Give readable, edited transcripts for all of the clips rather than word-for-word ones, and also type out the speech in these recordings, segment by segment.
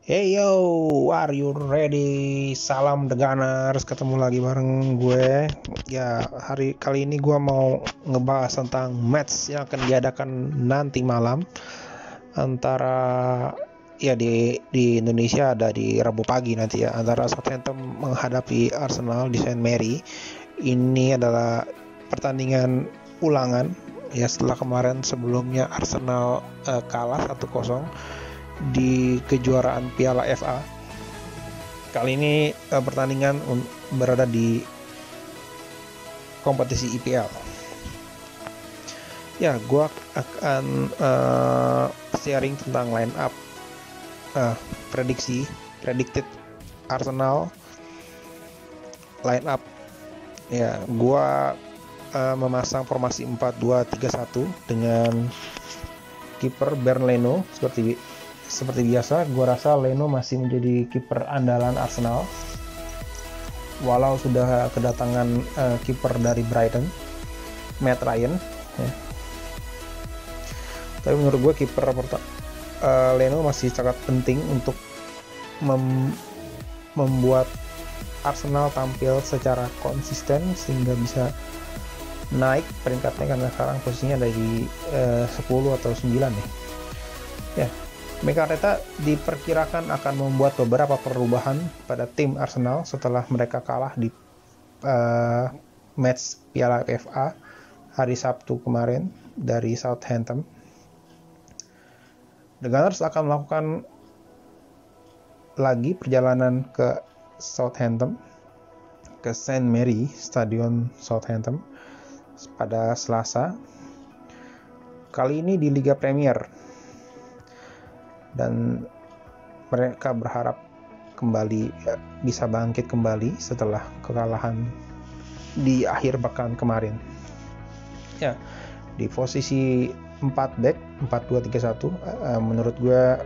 Hey yo, are you ready? Salam The Gunners, ketemu lagi bareng gue. Ya, hari kali ini gue mau ngebahas tentang match yang akan diadakan nanti malam antara di Indonesia ada di Rabu pagi nanti ya, antara Southampton menghadapi Arsenal di St. Mary. Ini adalah pertandingan ulangan ya, setelah kemarin sebelumnya Arsenal kalah 1-0 di kejuaraan Piala FA. Kali ini pertandingan berada di kompetisi IPL. Ya, gue akan sharing tentang line up, predicted Arsenal line up. Ya, gue memasang formasi 4-2-3-1 dengan kiper Bernd Leno seperti biasa. Gue rasa Leno masih menjadi kiper andalan Arsenal walau sudah kedatangan kiper dari Brighton, Matt Ryan ya. Tapi menurut gue kiper Leno masih sangat penting untuk membuat Arsenal tampil secara konsisten sehingga bisa naik peringkatnya, karena sekarang posisinya ada di 10 atau 9 nih ya. Mikel Arteta diperkirakan akan membuat beberapa perubahan pada tim Arsenal setelah mereka kalah di match Piala FA hari Sabtu kemarin dari Southampton. The Gunners akan melakukan lagi perjalanan ke Southampton, ke St. Mary Stadion Southampton pada Selasa. Kali ini di Liga Premier, dan mereka berharap kembali bisa bangkit kembali setelah kekalahan di akhir pekan kemarin ya. Di posisi 4 back 4-2-3-1 menurut gue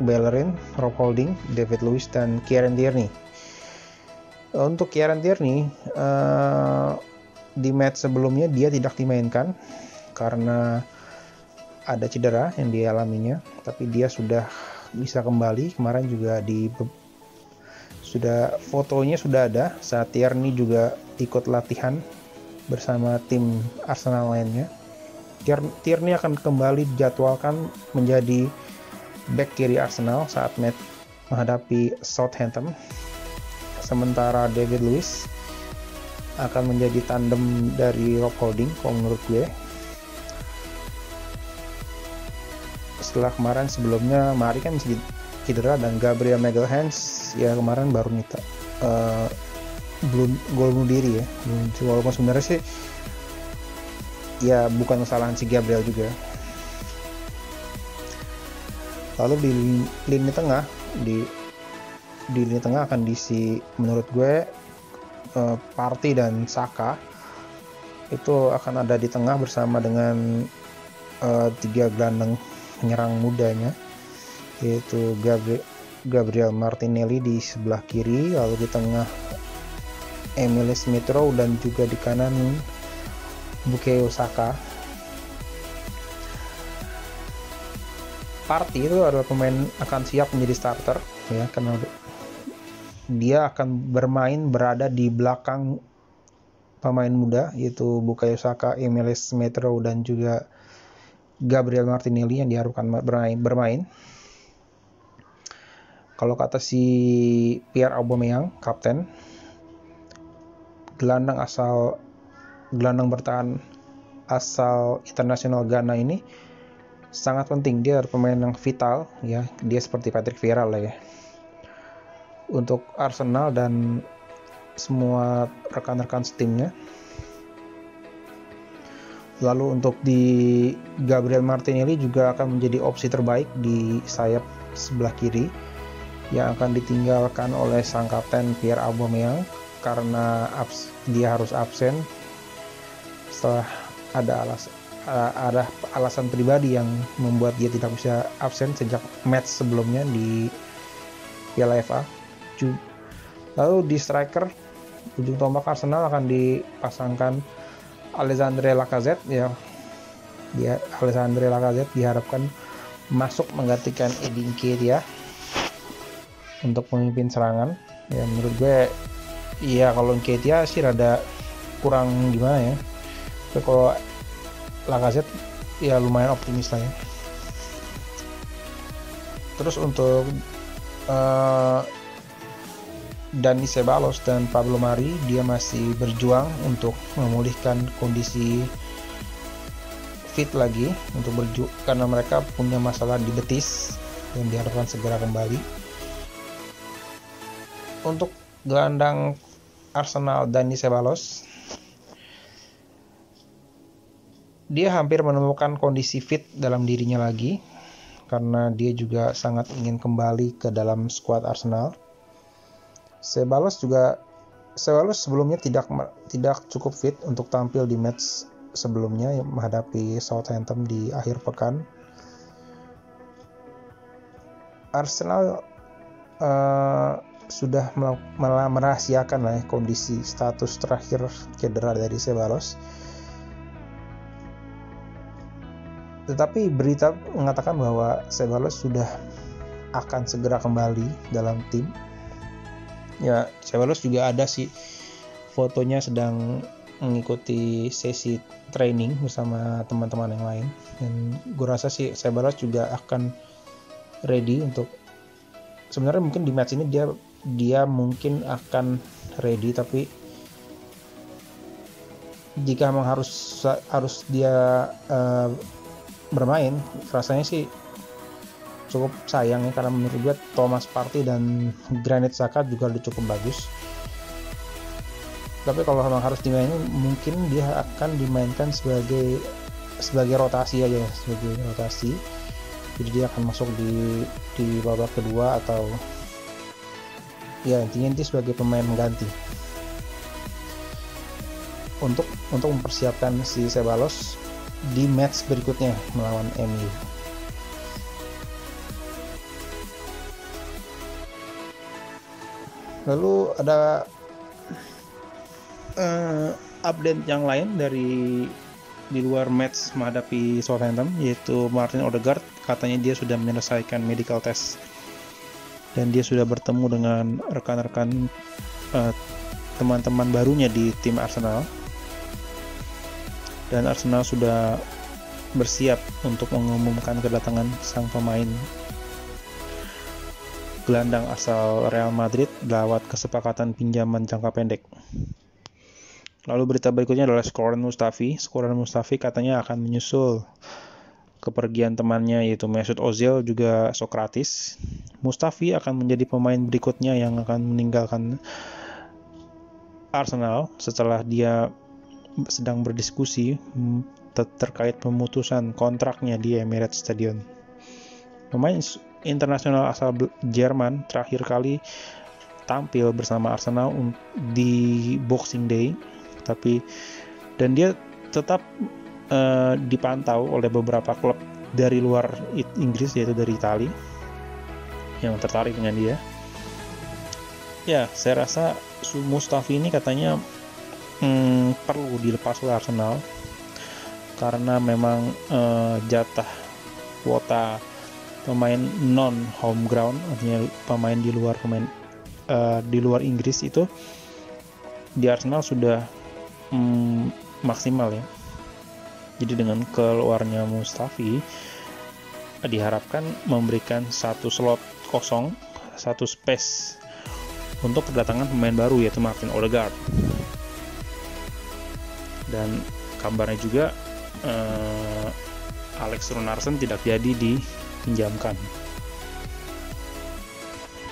Bellerin, Rob Holding, David Luiz, dan Kieran Tierney. Untuk Kieran Tierney di match sebelumnya dia tidak dimainkan karena ada cedera yang dialaminya, tapi dia sudah bisa kembali. Kemarin juga fotonya sudah ada saat Tierney juga ikut latihan bersama tim Arsenal lainnya. Tierney akan kembali dijadwalkan menjadi back kiri Arsenal saat match menghadapi Southampton. Sementara David Luiz akan menjadi tandem dari Rob Holding kalau menurut gue. Setelah kemarin sebelumnya Mari kan masih cedera, dan Gabriel Magalhaes ya kemarin baru minta gol bunuh diri ya. Walaupun sebenarnya sih ya bukan kesalahan si Gabriel juga. Lalu di lini tengah di lini tengah akan diisi menurut gue Partey dan Saka itu akan ada di tengah bersama dengan 3 gelandang penyerang mudanya, yaitu Gabriel Martinelli di sebelah kiri, lalu di tengah Emile Smith Rowe, dan juga di kanan Bukayo Saka. Partey itu adalah pemain akan siap menjadi starter ya, karena dia akan berada di belakang pemain muda, yaitu Bukayo Saka, Emile Smith Rowe, dan juga Gabriel Martinelli yang diharapkan bermain. Kalau kata si Pierre Aubameyang, kapten, gelandang bertahan asal internasional Ghana ini sangat penting. Dia adalah pemain yang vital ya. Dia seperti Patrick Vieira lah ya untuk Arsenal dan semua rekan-rekan setimnya. Lalu untuk di Gabriel Martinelli juga akan menjadi opsi terbaik di sayap sebelah kiri yang akan ditinggalkan oleh sang kapten Pierre Aubameyang karena dia harus absen setelah ada alasan pribadi yang membuat dia tidak bisa absen sejak match sebelumnya di Piala FA. Lalu di striker ujung tombak Arsenal akan dipasangkan Alexandre Lacazette ya. Alexandre Lacazette diharapkan masuk menggantikan Eddie Nketiah untuk pemimpin serangan. Ya menurut gue iya kalau Nketiah sih rada kurang gimana ya. Tapi kalau Lacazette ya lumayan optimis lah ya. Terus untuk Dani Ceballos dan Pablo Mari, dia masih berjuang untuk memulihkan kondisi fit lagi untuk karena mereka punya masalah di betis yang diharapkan segera kembali. Untuk gelandang Arsenal Dani Ceballos, dia hampir menemukan kondisi fit dalam dirinya lagi karena dia juga sangat ingin kembali ke dalam skuad Arsenal. Ceballos sebelumnya tidak cukup fit untuk tampil di match sebelumnya yang menghadapi Southampton di akhir pekan. Arsenal sudah merahasiakan lah kondisi status terakhir cedera dari Ceballos. Tetapi berita mengatakan bahwa Ceballos sudah akan segera kembali dalam tim. Ya, Ceballos juga ada sih fotonya sedang mengikuti sesi training bersama teman-teman yang lain. Dan gue rasa sih Ceballos juga akan ready untuk, sebenarnya mungkin di match ini dia mungkin akan ready, tapi jika memang harus dia bermain, rasanya sih cukup sayang ya, karena menurut gue Thomas Partey dan Granit Xhaka juga udah cukup bagus. Tapi kalau memang harus dimainin, mungkin dia akan dimainkan sebagai rotasi aja, sebagai rotasi. Jadi dia akan masuk di babak kedua atau ya intinya sebagai pemain mengganti untuk mempersiapkan si Ceballos di match berikutnya melawan MU. Lalu ada update yang lain di luar match menghadapi Southampton, yaitu Martin Odegaard katanya dia sudah menyelesaikan medical test dan dia sudah bertemu dengan rekan-rekan teman-teman barunya di tim Arsenal. Dan Arsenal sudah bersiap untuk mengumumkan kedatangan sang pemain gelandang asal Real Madrid lewat kesepakatan pinjaman jangka pendek. Lalu berita berikutnya adalah Shkodran Mustafi katanya akan menyusul kepergian temannya yaitu Mesut Ozil juga Sokratis. Mustafi akan menjadi pemain berikutnya yang akan meninggalkan Arsenal setelah dia sedang berdiskusi terkait pemutusan kontraknya di Emirates Stadium. Pemain internasional asal Jerman terakhir kali tampil bersama Arsenal di Boxing Day, dan dia tetap dipantau oleh beberapa klub dari luar Inggris, yaitu dari Italia, yang tertarik dengan dia. Ya, saya rasa Mustafi ini katanya perlu dilepas oleh Arsenal karena memang jatah kuota pemain non home ground, artinya pemain di luar Inggris itu di Arsenal sudah maksimal ya. Jadi dengan keluarnya Mustafi diharapkan memberikan satu slot kosong, satu space untuk kedatangan pemain baru yaitu Martin Odegaard. Dan kabarnya juga Alex Runarsson tidak jadi dipinjamkan.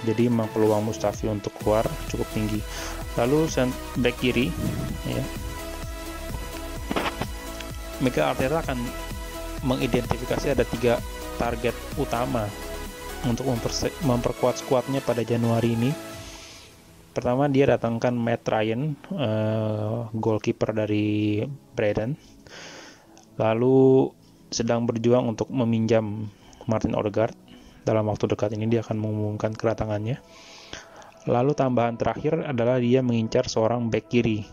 Jadi memang peluang Mustafi untuk keluar cukup tinggi. Lalu back kiri ya, Mikel Arteta akan mengidentifikasi ada 3 target utama untuk memperkuat skuadnya pada Januari ini. Pertama, dia datangkan Matt Ryan, goalkeeper dari Brighton. Lalu sedang berjuang untuk meminjam Martin Odegaard. Dalam waktu dekat ini dia akan mengumumkan kedatangannya. Lalu tambahan terakhir adalah dia mengincar seorang back kiri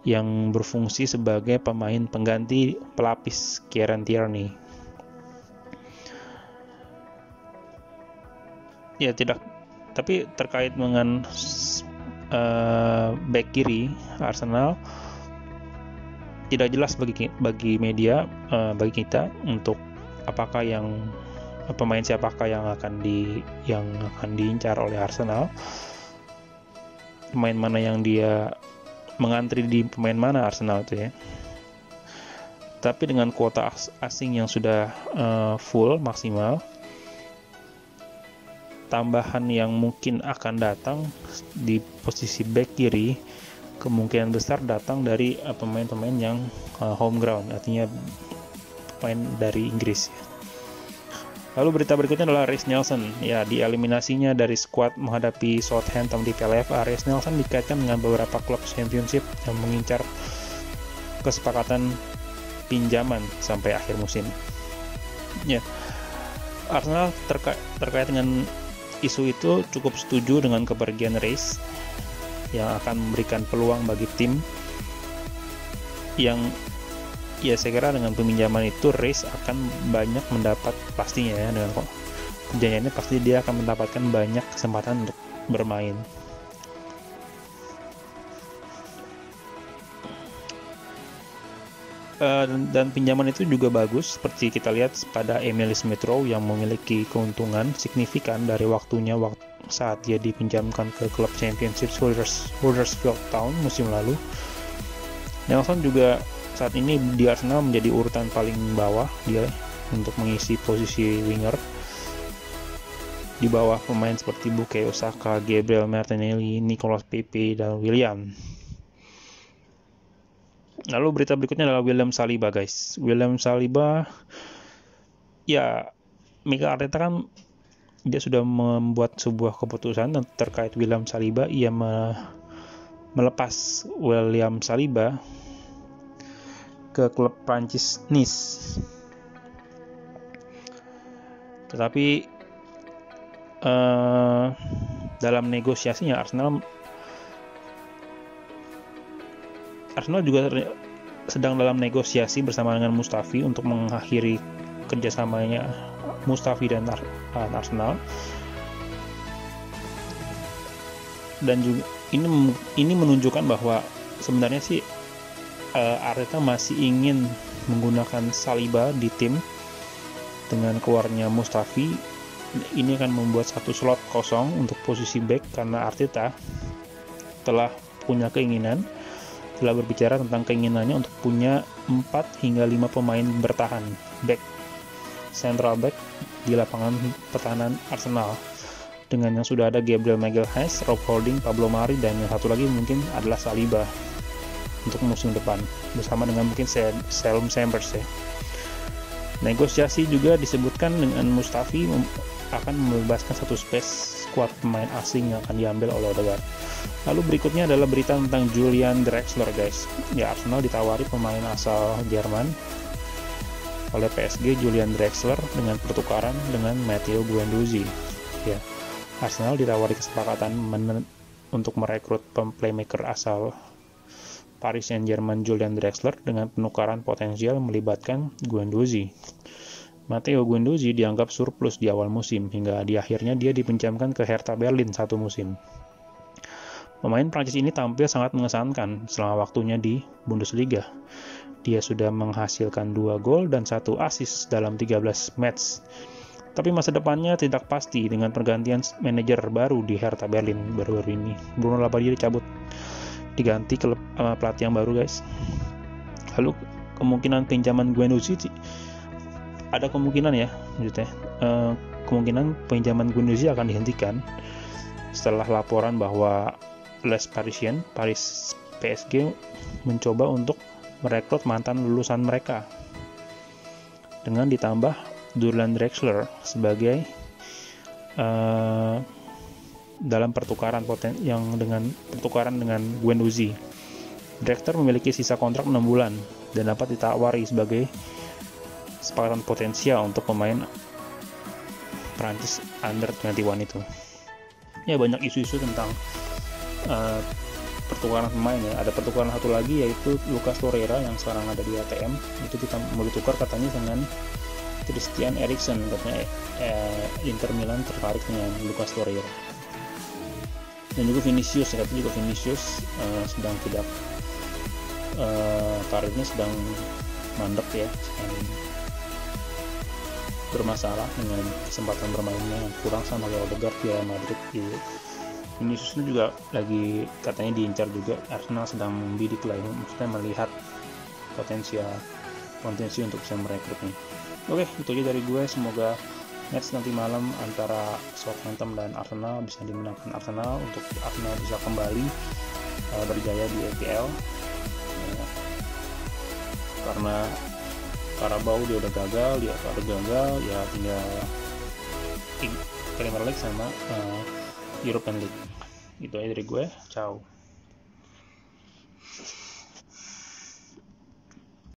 yang berfungsi sebagai pemain pengganti pelapis Kieran Tierney. Ya, tidak Tapi terkait dengan back kiri Arsenal, tidak jelas bagi media, bagi kita untuk apakah pemain siapakah yang akan diincar oleh Arsenal, pemain mana yang dia mengantri di pemain mana Arsenal itu ya. Tapi dengan kuota asing yang sudah full maksimal, tambahan yang mungkin akan datang di posisi back kiri kemungkinan besar datang dari pemain-pemain yang home ground, artinya pemain dari Inggris. Lalu berita berikutnya adalah Reiss Nelson. Ya, di eliminasinya dari skuad menghadapi Southampton di PLFA, Reiss Nelson dikaitkan dengan beberapa klub Championship yang mengincar kesepakatan pinjaman sampai akhir musim. Ya, Arsenal terkait dengan isu itu cukup setuju dengan kepergian Reiss yang akan memberikan peluang bagi tim yang ya saya kira dengan peminjaman itu Reiss akan banyak mendapat pastinya ya, dengan perjanjiannya pasti dia akan mendapatkan banyak kesempatan untuk bermain. Dan pinjaman itu juga bagus seperti kita lihat pada Emile Smith-Rowe yang memiliki keuntungan signifikan dari waktunya saat dia dipinjamkan ke klub Championship Huddersfield Town musim lalu. Nelson juga saat ini di Arsenal menjadi urutan paling bawah dia untuk mengisi posisi winger di bawah pemain seperti Bukayo Saka, Gabriel Martinelli, Nicolas Pepe, dan William. Lalu berita berikutnya adalah William Saliba, guys. William Saliba, ya Mikel Arteta kan dia sudah membuat sebuah keputusan terkait William Saliba. Ia melepas William Saliba ke klub Prancis Nice. Tetapi dalam negosiasinya Arsenal juga sedang dalam negosiasi bersama dengan Mustafi untuk mengakhiri kerjasamanya Mustafi dan Arsenal. Dan juga ini menunjukkan bahwa sebenarnya sih Arteta masih ingin menggunakan Saliba di tim. Dengan keluarnya Mustafi, ini akan membuat satu slot kosong untuk posisi back karena Arteta telah punya keinginan, telah berbicara tentang keinginannya untuk punya 4 hingga 5 pemain bertahan back, central back di lapangan pertahanan Arsenal. Dengan yang sudah ada Gabriel Magalhaes, Rob Holding, Pablo Mari, dan yang satu lagi mungkin adalah Saliba untuk musim depan bersama dengan mungkin Salom Chambers ya. Negosiasi juga disebutkan dengan Mustafi akan membebaskan satu space squad pemain asing yang akan diambil oleh Odegaard. Lalu berikutnya adalah berita tentang Julian Draxler, guys. Ya, Arsenal ditawari pemain asal Jerman oleh PSG, Julian Draxler, dengan pertukaran dengan Matteo Guendouzi. Ya, Arsenal ditawari kesepakatan untuk merekrut playmaker asal Paris Saint-Germain Julian Draxler dengan penukaran potensial melibatkan Guendouzi. Matteo Guendouzi dianggap surplus di awal musim hingga di akhirnya dia dipinjamkan ke Hertha Berlin satu musim. Pemain Prancis ini tampil sangat mengesankan selama waktunya di Bundesliga. Dia sudah menghasilkan 2 gol dan 1 assist dalam 13 match. Tapi masa depannya tidak pasti dengan pergantian manajer baru di Hertha Berlin baru-baru ini. Bruno Labbadia dicabut, diganti ke pelatih yang baru, guys. Lalu kemungkinan pinjaman Guendouzi ada kemungkinan ya, maksudnya kemungkinan pinjaman Guendouzi akan dihentikan setelah laporan bahwa Les Parisiens, Paris PSG mencoba untuk merekrut mantan lulusan mereka dengan ditambah Julian Draxler sebagai dalam pertukaran dengan Guendouzi. Draxler memiliki sisa kontrak 6 bulan dan dapat ditawari sebagai kesepakatan potensial untuk pemain Prancis under 21 itu. Ya, banyak isu-isu tentang pertukaran pemain ya. Ada pertukaran satu lagi yaitu Lucas Torreira yang sekarang ada di ATM. Itu kita mau ditukar katanya dengan Christian Eriksen, katanya Inter Milan tertarik dengan Lucas Torreira. Dan juga Vinicius, sedang tidak karirnya sedang mandek ya, sedang bermasalah dengan kesempatan bermainnya yang kurang sama Real Odegaard di Real Madrid gitu. Vinicius itu juga lagi katanya diincar juga, Arsenal sedang membidik lah ya, maksudnya melihat potensi untuk bisa merekrutnya. Oke, itu aja dari gue. Semoga match nanti malam antara Southampton dan Arsenal bisa dimenangkan Arsenal, untuk Arsenal bisa kembali berjaya di EPL ya, karena Carabao dia udah gagal, ya tinggal Premier League sama European League. Itu aja dari gue, ciao.